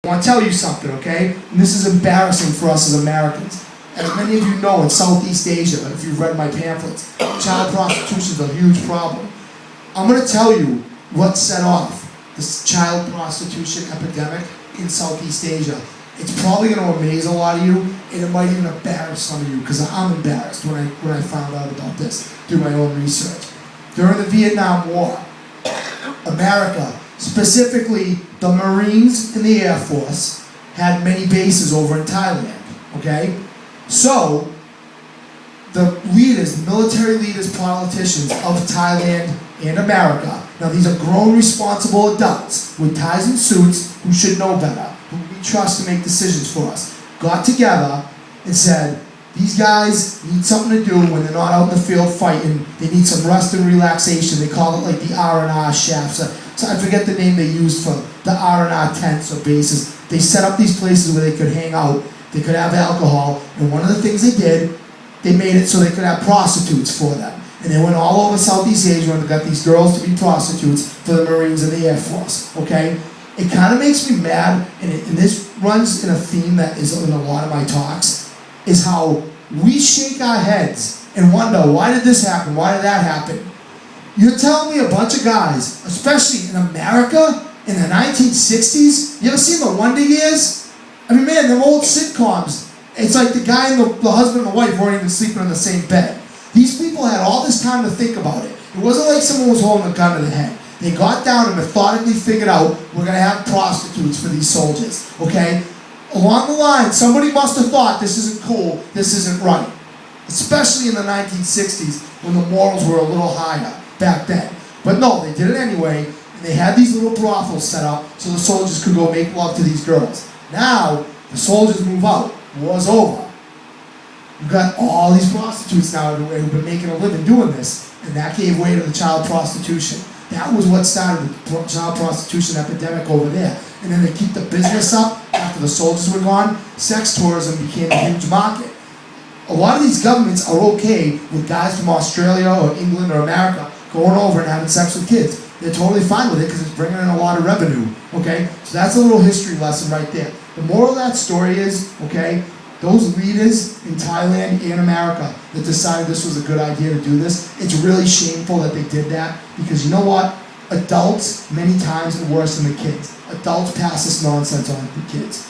I want to tell you something, okay? And this is embarrassing for us as Americans. As many of you know, in Southeast Asia, if you've read my pamphlets, child prostitution is a huge problem. I'm going to tell you what set off this child prostitution epidemic in Southeast Asia. It's probably going to amaze a lot of you, and it might even embarrass some of you, because I'm embarrassed when I found out about this through my own research. During the Vietnam War, America, specifically the Marines and the Air Force, had many bases over in Thailand, okay? So, the leaders, military leaders, politicians of Thailand and America, now these are grown, responsible adults with ties and suits who should know better, who we trust to make decisions for us, got together and said, these guys need something to do when they're not out in the field fighting. They need some rest and relaxation. They call it like the R&R shafts. So I forget the name they used for the R&R tents or bases. They set up these places where they could hang out. They could have alcohol. And one of the things they did, they made it so they could have prostitutes for them. And they went all over Southeast Asia and got these girls to be prostitutes for the Marines and the Air Force. Okay? It kind of makes me mad, and this runs in a theme that is in a lot of my talks, is how we shake our heads and wonder, why did this happen? Why did that happen? You're telling me a bunch of guys, especially in America in the 1960s, you ever seen the Wonder Years? I mean, man, them old sitcoms, it's like the guy and the husband and the wife weren't even sleeping in the same bed. These people had all this time to think about it. It wasn't like someone was holding a gun to the head. They got down and methodically figured out, we're going to have prostitutes for these soldiers, okay? Along the line, somebody must have thought, this isn't cool, this isn't right. Especially in the 1960s, when the morals were a little higher back then. But no, they did it anyway, and they had these little brothels set up so the soldiers could go make love to these girls. Now, the soldiers move out, war's over. You've got all these prostitutes now everywhere who've been making a living doing this, and that gave way to the child prostitution. That was what started the child prostitution epidemic over there. And then to keep the business up after the soldiers were gone, sex tourism became a huge market. A lot of these governments are okay with guys from Australia or England or America going over and having sex with kids. They're totally fine with it because it's bringing in a lot of revenue, okay? So that's a little history lesson right there. The moral of that story is, okay, those leaders in Thailand and America that decided this was a good idea to do this, it's really shameful that they did that, because you know what? Adults, many times, are worse than the kids. Adults pass this nonsense on to kids.